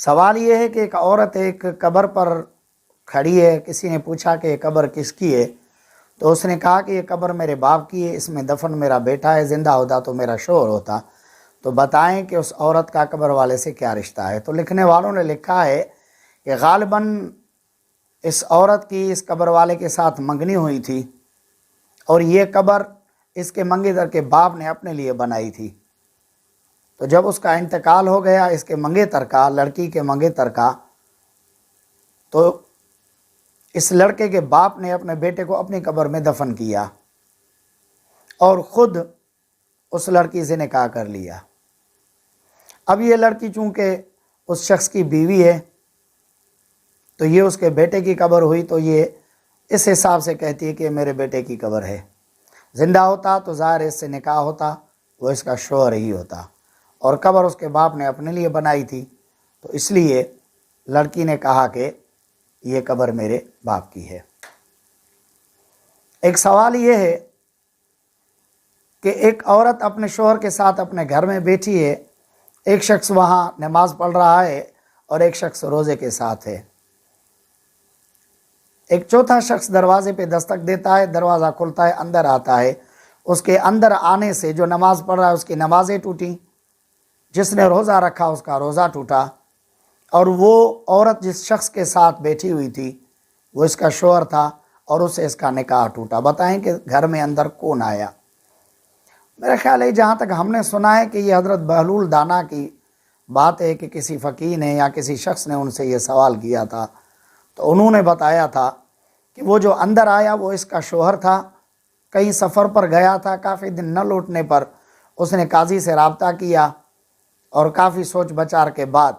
سوال یہ ہے کہ ایک عورت ایک قبر پر کھڑی ہے، کسی نے پوچھا کہ یہ قبر کس کی ہے، تو اس نے کہا کہ یہ قبر میرے باپ کی ہے، اس میں دفن میرا بیٹا ہے، زندہ ہوتا تو میرا شوہر ہوتا، تو بتائیں کہ اس عورت کا قبر والے سے کیا رشتہ ہے۔ تو لکھنے والوں نے لکھا ہے کہ غالباً اس عورت کی اس قبر والے کے ساتھ منگنی ہوئی تھی، اور یہ قبر اس کے منگیتر کے باپ نے اپنے لیے بنائی تھی۔ تو جب اس کا انتقال ہو گیا اس کے منگیتر کا، لڑکی کے منگیتر کا، تو اس لڑکے کے باپ نے اپنے بیٹے کو اپنی قبر میں دفن کیا اور خود اس لڑکی سے نکاح کر لیا۔ اب یہ لڑکی چونکہ اس شخص کی بیوی ہے تو یہ اس کے بیٹے کی قبر ہوئی، تو یہ اس حساب سے کہتی ہے کہ میرے بیٹے کی قبر ہے۔ زندہ ہوتا تو ظاہر اس سے نکاح ہوتا، وہ اس کا شوہر ہی ہوتا، اور قبر اس کے باپ نے اپنے لیے بنائی تھی، تو اس لیے لڑکی نے کہا کہ یہ قبر میرے باپ کی ہے۔ ایک سوال یہ ہے کہ ایک عورت اپنے شوہر کے ساتھ اپنے گھر میں بیٹھی ہے، ایک شخص وہاں نماز پڑھ رہا ہے اور ایک شخص روزے کے ساتھ ہے۔ ایک چوتھا شخص دروازے پہ دستک دیتا ہے، دروازہ کھلتا ہے، اندر آتا ہے۔ اس کے اندر آنے سے جو نماز پڑھ رہا ہے اس کی نمازیں ٹوٹیں، جس نے روزہ رکھا اس کا روزہ ٹوٹا، اور وہ عورت جس شخص کے ساتھ بیٹھی ہوئی تھی وہ اس کا شوہر تھا اور اس سے اس کا نکاح ٹوٹا۔ بتائیں کہ گھر میں اندر کون آیا؟ میرا خیال ہے جہاں تک ہم نے سنا ہے کہ یہ حضرت بہلول دانا کی بات ہے کہ کسی فقیہ نے یا کسی شخص نے ان سے یہ سوال کیا تھا، تو انہوں نے بتایا تھا کہ وہ جو اندر آیا وہ اس کا شوہر تھا، کہیں سفر پر گیا تھا، کافی دن نہ لوٹنے پر اس نے قاضی سے رابطہ کیا اور کافی سوچ بچار کے بعد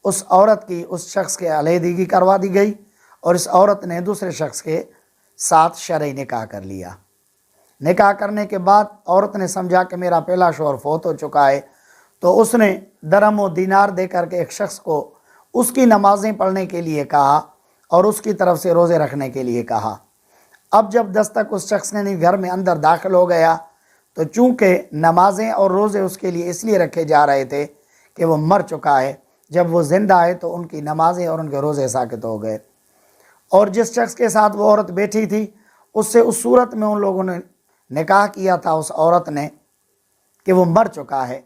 اس عورت کی اس شخص کے علیحدگی کروا دی گئی، اور اس عورت نے دوسرے شخص کے ساتھ شرعی نکاح کر لیا۔ نکاح کرنے کے بعد عورت نے سمجھا کہ میرا پہلا شوہر فوت ہو چکا ہے، تو اس نے درہم و دینار دے کر کے ایک شخص کو اس کی نمازیں پڑھنے کے لیے کہا اور اس کی طرف سے روزے رکھنے کے لیے کہا۔ اب جب دستک اس شخص نے گھر میں اندر داخل ہو گیا تو چونکہ نمازیں اور روزے اس کے لیے اس لیے رکھے جا رہے تھے کہ وہ مر چکا ہے، جب وہ زندہ ہے تو ان کی نمازیں اور ان کے روزے ساقط ہو گئے۔ اور جس شخص کے ساتھ وہ عورت بیٹھی تھی اس سے اس صورت میں ان لوگوں نے نکاح کیا تھا اس عورت نے کہ وہ مر چکا ہے،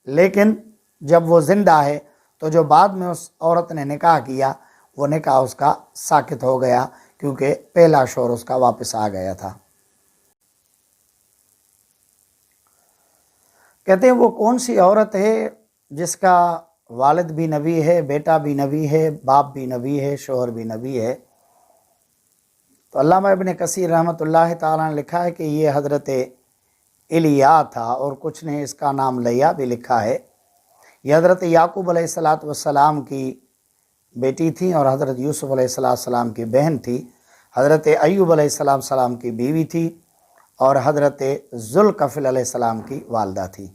لیکن جب وہ زندہ ہے تو جو بعد میں اس عورت نے نکاح کیا وہ نکاح اس کا ساقط ہو گیا، کیونکہ پہلا شوہر اس کا واپس آ گیا تھا۔ کہتے ہیں وہ کون سی عورت ہے جس کا والد بھی نبی ہے، بیٹا بھی نبی ہے، باپ بھی نبی ہے، شوہر بھی نبی ہے؟ تو علامہ ابن کثیر رحمۃ اللہ تعالیٰ نے لکھا ہے کہ یہ حضرت الیا تھا، اور کچھ نے اس کا نام لیا بھی لکھا ہے۔ یہ حضرت یعقوب علیہ السلام کی بیٹی تھی اور حضرت یوسف علیہ السلام کی بہن تھی، حضرت ایوب علیہ السلام کی بیوی تھی، اور حضرت ذوالکفل علیہ السلام کی والدہ تھی۔